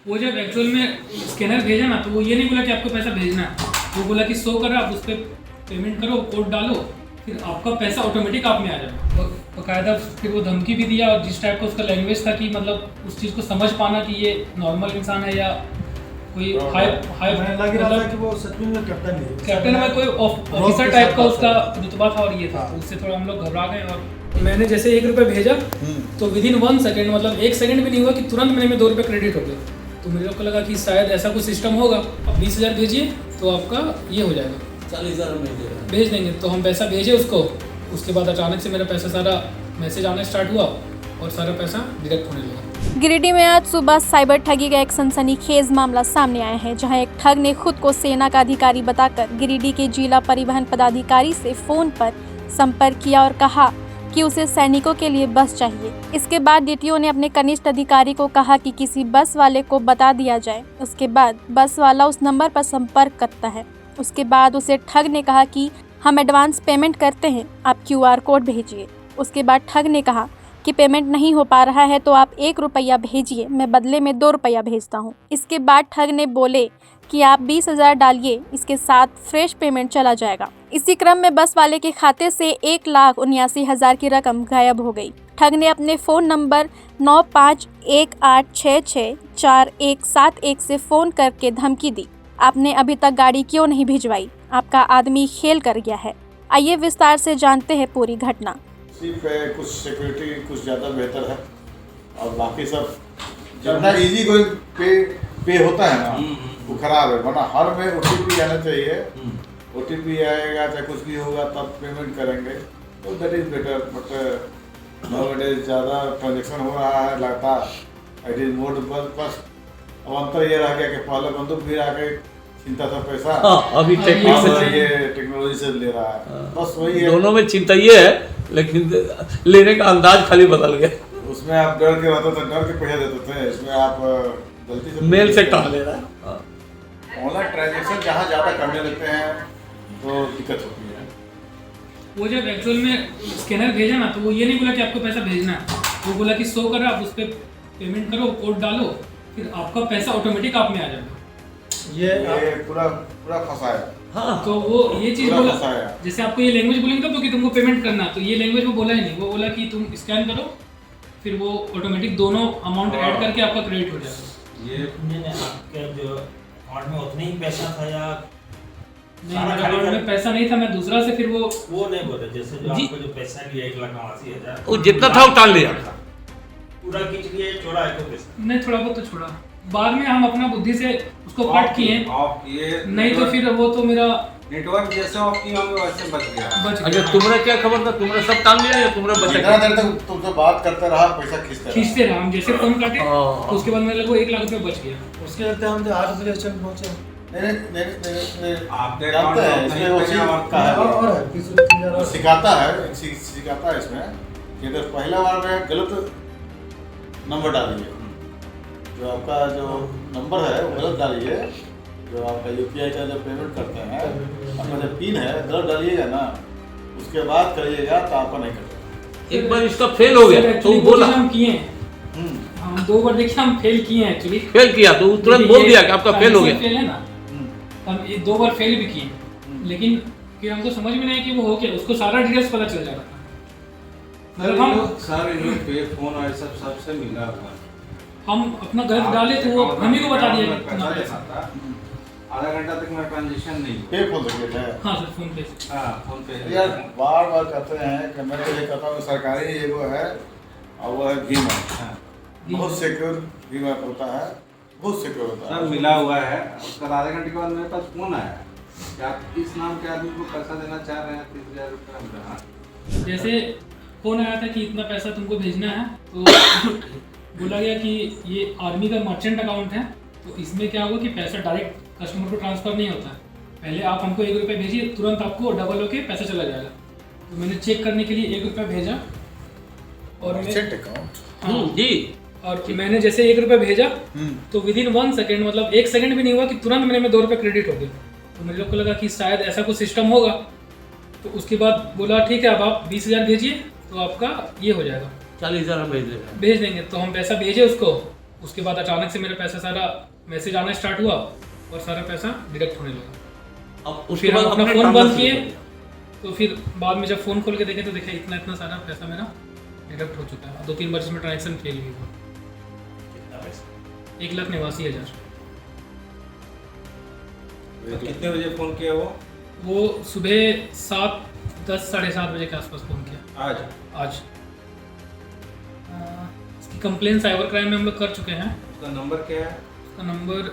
वो जब एक्चुअल में स्कैनर भेजा ना तो वो ये नहीं बोला कि आपको पैसा भेजना है, वो बोला कि शो कर रहा, आप उस पर पेमेंट करो, कोड डालो, फिर आपका पैसा ऑटोमेटिक आप में आ जाएगा। बाकायदा फिर वो धमकी भी दिया, और जिस टाइप का उसका लैंग्वेज था कि मतलब उस चीज़ को समझ पाना कि ये नॉर्मल इंसान है या कोई हाई मतलब कि वो सच में कैप्टन में कोई ऑफिसर टाइप का उसका रुतबा था, और ये था, उससे थोड़ा हम लोग घबरा गए। और मैंने जैसे 1 रुपये भेजा तो विदिन 1 सेकेंड, मतलब 1 सेकेंड भी नहीं हुआ कि तुरंत मेरे में 2 रुपये क्रेडिट हो गया। तो मेरे को लगा कि शायद ऐसा कुछ सिस्टम होगा, अब 20,000 भेजिए तो आपका ये हो जाएगा, 40,000 भेज देंगे। तो हम पैसा भेजे उसको, उसके बाद अचानक से मेरा पैसा सारा मैसेज आना स्टार्ट हुआ और सारा पैसा डिडक्ट होने लगा। गिरिडीह में आज सुबह साइबर ठगी का एक सनसनीखेज मामला सामने आया है, जहां एक ठग ने खुद को सेना का अधिकारी बताकर गिरिडीह के जिला परिवहन पदाधिकारी से फोन पर संपर्क किया और कहा कि उसे सैनिकों के लिए बस चाहिए। इसके बाद डीटीओ ने अपने कनिष्ठ अधिकारी को कहा कि किसी बस वाले को बता दिया जाए। उसके बाद बस वाला उस नंबर पर संपर्क करता है। उसके बाद उसे ठग ने कहा कि हम एडवांस पेमेंट करते हैं, आप QR कोड भेजिए। उसके बाद ठग ने कहा कि पेमेंट नहीं हो पा रहा है तो आप 1 रुपया भेजिए, मैं बदले में 2 रुपया भेजता हूँ। इसके बाद ठग ने बोले कि आप 20,000 डालिए, इसके साथ फ्रेश पेमेंट चला जाएगा। इसी क्रम में बस वाले के खाते से 1,79,000 की रकम गायब हो गई। ठग ने अपने फ़ोन नंबर 9518664171 से फ़ोन करके धमकी दी, आपने अभी तक गाड़ी क्यों नहीं भिजवाई, आपका आदमी खेल कर गया है। आइए विस्तार से जानते हैं पूरी घटना। सिर्फ कुछ सिक्योरिटी कुछ ज़्यादा बेहतर है और बाकी सब जितना इजी कोई पे होता है ना वो खराब है, वरना हर में OTP आना चाहिए। OTP आएगा चाहे कुछ भी होगा तब पेमेंट करेंगे, तो that is better. But nowadays ज़्यादा ट्रांजेक्शन हो रहा है लगातार, इट इज़ मोड बस। अब अंतर ये रह गया कि पहले बंदूक भी आके चिंता था पैसा, अभी टेक्नोलॉजी से ले रहा है, बस वही है। दोनों में चिंता ये है, लेकिन लेने का अंदाज खाली बदल गया। उसमें आप डर के रहते थे, डर के पैसे देते थे, इसमें आप गलती से मेल से टाल ले रहा है। ऑनलाइन ट्रांजेक्शन जहाँ ज़्यादा करने लगते हैं तो दिक्कत होती है। वो जब एक्चुअल में स्कैनर भेजा ना तो वो ये नहीं बोला कि आपको पैसा भेजना है, वो बोला कि शो कर रहा, आप उस पर पेमेंट करो, कोड डालो, फिर आपका पैसा ऑटोमेटिक आप में आ जाएगा। ये पूरा फंसाया। हाँ, तो वो ये चीज़ पूरा बोला, फंसाया। जैसे आपको ये लैंग्वेज बोलेंगे तो कि तुमको पेमेंट करना, तो ये लैंग्वेज वो बोला ही नहीं, वो बोला कि तुम स्कैन करो, फिर वो ऑटोमेटिक दोनों अमाउंट ऐड करके आपका क्रेडिट हो जाएगा। ये आपके जो अकाउंट में उतना ही पैसा था या नहीं, मेरे अकाउंट में पैसा नहीं था, मैं दूसरा से फिर वो नहीं बोले, जैसे जो आपको जो पैसा लिया 1,89,000 वो जितना था वो टाल लिया, पूरा खींच लिए, छोड़ा है तो पैसा नहीं, थोड़ा बहुत तो छोड़ा। बाद में हम अपना बुद्धि से उसको कट किए, नहीं तो फिर वो तो मेरा नेटवर्क जैसे ऑफ किया होंगे वैसे बच गया। अच्छा, तुम्हारा क्या खबर था? तुम्हारा सब टाल लिया या तुम्हारा बचा? जितना देर तक तुमसे बात करते रहा पैसा खींचते रहा, हम जैसे फोन काटे तो उसके बाद मेरे को 1 लाख रुपए बच गया। उसके चलते हम 8 बजे स्टेशन पहुंचे। नहीं आपने जानते हैं इसमें वो चीज़ का है, सिखाता है इसमें कि अगर पहला बार में गलत नंबर डालिए, जो आपका जो नंबर है वो गलत डालिए, जो आपका UPI का जब पेमेंट करते हैं आपका जो पिन है गलत डालिएगा ना, उसके बाद करिएगा तो आपका नहीं करेगा। एक बार इसका फेल हो गया तो वो बोला, हम किए हम 2 बार देखिए हम फेल किए हैं, एक्चुअली फेल किया तो तुरंत बोल दिया कि आपका फेल हो गया। फेल है ना, हम ये 2 बार फेल भी किए, लेकिन फिर हमको समझ में नहीं कि वो हो गया, उसको सारा डिटेल्स पता चल जाता था। मतलब हम पे फोन और सब सबसे मिला हुआ, हम अपना गलत डाले तो वो हम ही को बता दिया कितना पैसा। आधा घंटा तक मेरा ट्रांजेक्शन नहीं पे फोन से किया है। हाँ सर, फोन पे। हाँ, फोन पे यार बार कहते हैं कि मैं तो ये कहता हूँ सरकारी ये वो है और वो है भीम ऐप। हाँ, बहुत सिक्योर भीम ऐप होता है, बहुत सिक्योर होता है। सब मिला हुआ है। उसका आधे घंटे के बाद मेरे पास फोन आया कि आप इस नाम के आदमी को पैसा देना चाह रहे हैं 30,000 रुपये। जैसे फोन आया था कि इतना पैसा तुमको भेजना है, तो बोला गया कि ये आर्मी का मर्चेंट अकाउंट है, तो इसमें क्या होगा कि पैसा डायरेक्ट कस्टमर को ट्रांसफ़र नहीं होता है। पहले आप हमको 1 रुपये भेजिए, तुरंत आपको डबल होके पैसा चला जाएगा। तो मैंने चेक करने के लिए 1 रुपया भेजा और अकाउंट जी, और मैंने जैसे 1 रुपया भेजा तो विदिन 1 सेकेंड, मतलब 1 सेकेंड भी नहीं हुआ कि तुरंत मेरे में 2 रुपये क्रेडिट हो गए। तो मेरे लोग को लगा कि शायद ऐसा कुछ सिस्टम होगा, तो उसके बाद बोला ठीक है अब आप 20,000 भेजिए तो आपका ये हो जाएगा, 40,000 हम भेज देंगे। भेज देंगे। तो हम पैसा भेजे उसको, उसके बाद अचानक से मेरा पैसा सारा मैसेज आना स्टार्ट हुआ और सारा पैसा डिडक्ट होने लगा। अब उसके फिर हम बाद अपना अपने फ़ोन ट्रांसफर बंद किए, शुरू कर तो फिर बाद में जब फ़ोन खोल के देखे तो देखे इतना सारा पैसा मेरा डिडक्ट हो चुका है। 2-3 बार इसमें ट्रांजेक्शन फेल भी हुआ। कितना पैसा? 1,89,000। तो कितने बजे फोन किया वो सुबह 7-10 साढ़े 7 बजे के आसपास फ़ोन किया आज? आज। इसकी कंप्लेन साइबर क्राइम में हम लोग कर चुके हैं। उसका नंबर क्या है? उसका नंबर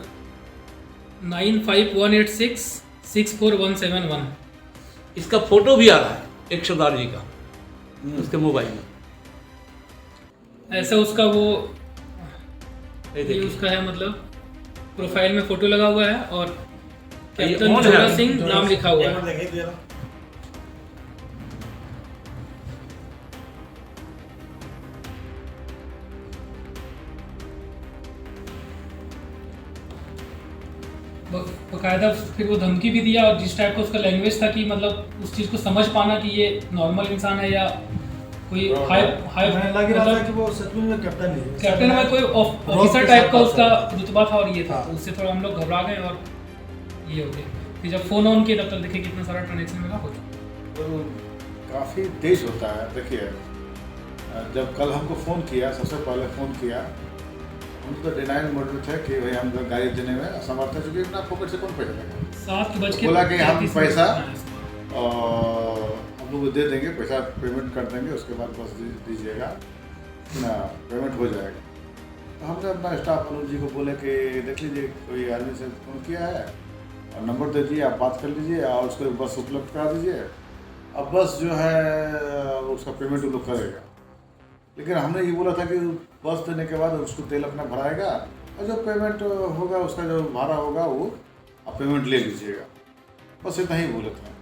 9518664171। इसका फोटो भी आ रहा है 1 सरदार जी का उसके मोबाइल में। ऐसा उसका वो ये ये देखिए। उसका है, मतलब प्रोफाइल में फोटो लगा हुआ है और ये कैप्टन कौन है? जोरा सिंह नाम लिखा हुआ एक है। मिनट देखिए तो जरा। बकायदा फिर वो धमकी भी दिया और जिस टाइप का उसका लैंग्वेज था कि मतलब उस चीज़ को समझ पाना कि ये नॉर्मल इंसान है या कोई हाई हाई मैं लग रहा था कि मतलब वो सचमुच में कैप्टन नहीं है। कैप्टन में कोई ऑफिसर के टाइप साथ का बात उसका कर रुतबा था और ये था, हाँ। तो उससे थोड़ा हम लोग घबरा गए और ये हो गया। फिर जब फ़ोन ऑन किया तब तक देखे कितना सारा ट्रांजेक्शन मेरा हो चुका। तो काफ़ी तेज होता है। देखिए, जब कल हमको फ़ोन किया, सबसे पहले फ़ोन किया, हम तो डिनाइल मोड में थे कि भाई हम लोग गाड़ी देने में असमर्थ है, क्योंकि अपना पॉकेट से कौन पैसा देगा। 7:33 बोला कि हम पैसा हाँ, हम लोग दे देंगे, पैसा पेमेंट कर देंगे, उसके बाद बस दीजिएगा ना, पेमेंट हो जाएगा। तो हमने अपना स्टाफ अनुज जी को बोले कि देख लीजिए कोई आदमी से फ़ोन किया है और नंबर दे दिए, आप बात कर लीजिए और उसको बस उपलब्ध करा दीजिए। अब बस जो है उसका पेमेंट वो लोग करेगा। लेकिन हमने ये बोला था कि बस देने के बाद उसको तेल अपना भराएगा और जो पेमेंट होगा उसका जो भाड़ा होगा वो आप पेमेंट ले लीजिएगा, बस इतना ही बोले थे।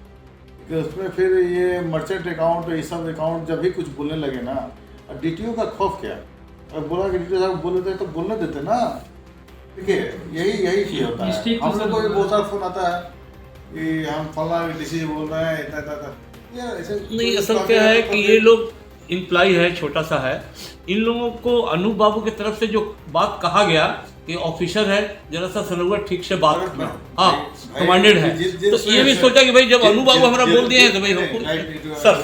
कि उसमें फिर ये मर्चेंट अकाउंट, ये सब अकाउंट जब भी कुछ बोलने लगे ना, और DTO का खौफ क्या, और बोला कि DTO साहब बोल देते तो बोलने देते ना। देखिए यही चीज़ होता है। Mistake तो हम लोग को सर भी बहुत सारा फ़ोन आता है कि हम फला DC बोल रहे हैं, इतना यार ऐसे नहीं, असल क्या है कि ये लोग इम्प्लाई है, छोटा सा है। इन लोगों को अनूप बाबू की तरफ से जो बात कहा गया कि ऑफिसर है, जरा सा सनोवर ठीक से बात ना। हाँ भाई, कमांडेड है, जिस तो ये भी सोचा कि भाई जब अनूप बाबू हमारा बोल दिए हैं तो भाई नहीं, हमको सर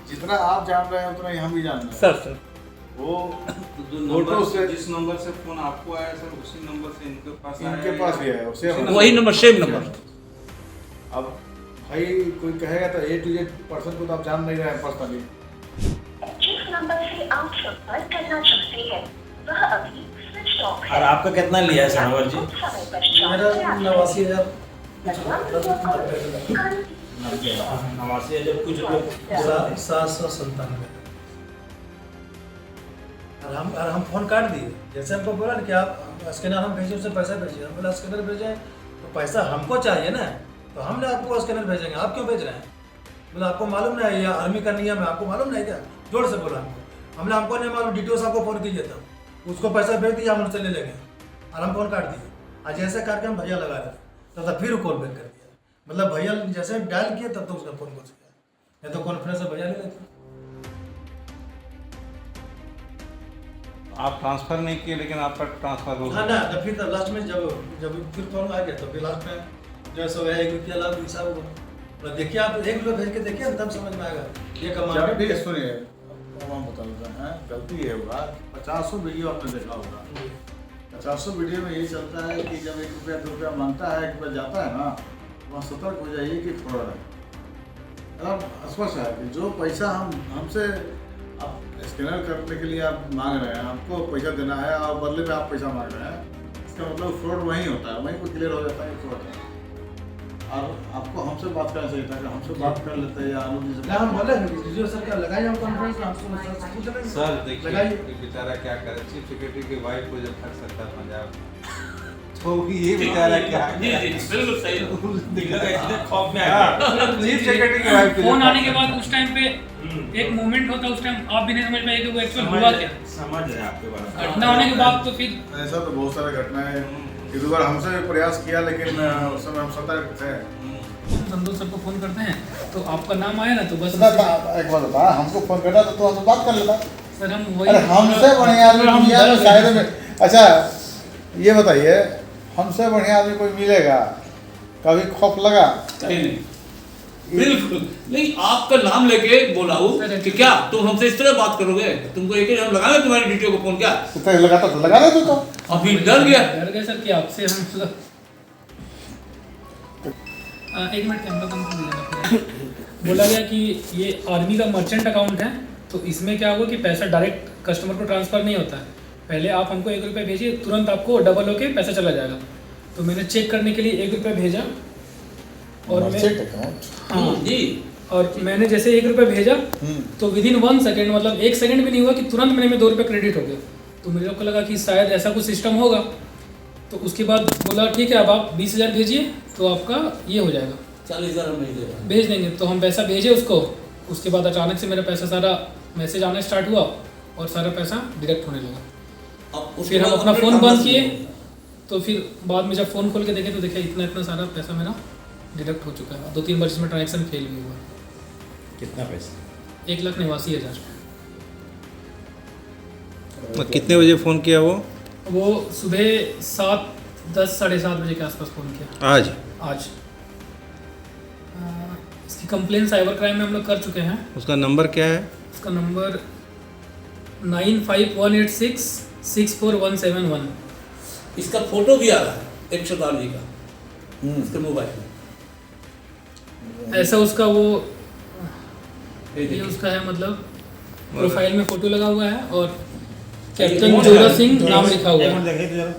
जितना आप जान रहे हैं उतना ही हम भी जान रहे हैं। सर वो जो फोटो नंबर से जिस नंबर से फोन आपको आया सर, उसी नंबर से इनके पास आया इनके है पास भी या- है, उससे उसी हम- वही नंबर, सेम नंबर। अब भाई कोई कहेगा तो A to Z पर्सन को तो आप जान नहीं रहे हैं पर्सनली। जिस नंबर से आप संपर्क करना चाहते हैं वह अभी स्विच ऑफ और है। आपका कितना लिया है सनोवर जी? कुछ समय पश्चात मेरा प्रयास 89,000 करें। 89,000 कुछ लोग 797। और हम फोन काट दिए। जैसे हमको बोला ना कि आप स्कैनर हम भेजिए, उससे पैसा भेजिए, हम बोला स्कैनर भेजें तो पैसा हमको चाहिए ना, तो हमने आपको स्कैनर भेजेंगे, आप क्यों भेज रहे हैं? बोला आपको मालूम नहीं है, या आर्मी का नियम है, आपको मालूम नहीं क्या? जोर से बोला हमको नहीं मालूम। DTO साहब को फ़ोन कीजिए, तब उसको पैसा भेज दिया, हम उनसे ले लेंगे और हम फ़ोन काट दिए। आज ऐसे करके हम भैया लगा रहे थे, तब फिर कॉल बैक कर दिया। मतलब भैया जैसे डायल किए तब तो उसका फ़ोन घुस गया, नहीं तो कॉन्फ्रेंस से भैया ले लेते। आप ट्रांसफर नहीं किए लेकिन आपका ट्रांसफर हो हाँ गया। ना, तो फिर लास्ट में जब फिर फोन आ गया तो फिर लास्ट में जो सो गया 1 रुपया लाभ हिसाब हुआ। तो देखिए आप 1 रुपया भेज के देखिए, तब समझ में आएगा ये जब कमांड। भी सुनिए, अब हम बता देते हैं, गलती ये हुआ 50 वीडियो आपने देखा होगा। 50 वीडियो में यही चलता है कि जब 1 रुपया 2 रुपया मांगता है, 1 रुपया जाता है ना, वहाँ सतर्क हो जाइए कि फ्रॉड है। अब स्पष्ट है कि जो पैसा हमसे आप स्कैनर करने के लिए आप मांग रहे हैं, आपको पैसा देना है और बदले में आप पैसा मांग रहे हैं, इसका मतलब फ्रॉड वहीं होता है, वहीं पर क्लियर हो जाता है कि फ्रॉड है। और आपको हमसे बात करना चाहिए था कि हमसे बात कर लेते हैं या अनुज जी से। ना हम बोले DTO सर का लगाइए, हम कॉन्फ्रेंस में आपसे पूछ लेंगे। सर देखिए लगाइए। ये बेचारा क्या करे, चीफ सेक्रेटरी की वाइफ को जब ठग सकता है पंजाब, तो ये बेचारा क्या जी जी बिल्कुल सही है। खौफ में आ गया। चीफ सेक्रेटरी की वाइफ फोन आने के बाद उस टाइम पे एक मोमेंट होता है, उस टाइम आप भी नहीं समझ पाए कि वो एक्चुअल हुआ क्या। समझ रहे हैं आपके बारे में। घटना होने के बाद तो फिर ऐसा तो बहुत सारे घटनाएं इस बार हमसे भी प्रयास किया, लेकिन उस समय हम सतर्क थे। संतोष सबको फोन करते हैं तो आपका नाम आया ना तो बस एक बात बता, हमको फोन करता तो हमसे बात कर लेता। सर हम अरे हमसे बढ़िया आदमी दुनिया में शायद में अच्छा ये बताइए, हमसे बढ़िया आदमी कोई मिलेगा? कभी खौफ लगा? कहीं नहीं, बिल्कुल नहीं। आपका नाम लेके बोला हूँ कि क्या तुम हमसे इस तरह बात करोगे? तुमको एक ही हम लगाना तुम्हारी ड्यूटी को फोन क्या? तो लगाता तो लगा दे तो। अभी डर गया। डर गए सर कि आपसे हम मतलब एक मिनट कैमरा बंद कर देना। बोला गया कि ये आर्मी का मर्चेंट अकाउंट है, तो इसमें क्या होगा कि पैसा डायरेक्ट कस्टमर को ट्रांसफ़र नहीं होता है। पहले आप हमको 1 रुपये भेजिए, तुरंत आपको डबल होके पैसा चला जाएगा। तो मैंने चेक करने के लिए 1 रुपये भेजा और मर्चेंट अकाउंट? हाँ जी। और मैंने जैसे 1 रुपये भेजा तो विदिन 1 सेकेंड, मतलब 1 सेकेंड भी नहीं हुआ कि तुरंत मेरे में 2 रुपये क्रेडिट हो गया। तो मेरे को लगा कि शायद ऐसा कुछ सिस्टम होगा। तो उसके बाद बोला ठीक है, अब आप 20,000 भेजिए तो आपका ये हो जाएगा, 40,000 हम भेज देंगे। तो हम पैसा भेजे उसको। उसके बाद अचानक से मेरा पैसा सारा मैसेज आना स्टार्ट हुआ और सारा पैसा डिडक्ट होने लगा। फिर हम अपना फ़ोन बंद किए, तो फिर बाद में जब फ़ोन खोल के देखे तो देखे इतना सारा पैसा मेरा डिडक्ट हो चुका है। 2-3 बार इसमें ट्रांजेक्शन फेल भी हुआ। कितना पैसा? 1,89,000। कितने बजे फ़ोन किया वो सुबह 7:10 साढ़े 7 बजे के आसपास फ़ोन किया आज? आज। इसकी कंप्लेन साइबर क्राइम में हम लोग कर चुके हैं। उसका नंबर क्या है? उसका नंबर 9518664171। इसका फोटो भी आ रहा है एक सरदार जी का उसके मोबाइल में। ऐसा उसका वो ये उसका है, मतलब प्रोफाइल में फोटो लगा हुआ है और कैप्टन जोरा सिंह नाम लिखा हुआ है। देखिए तो जरा।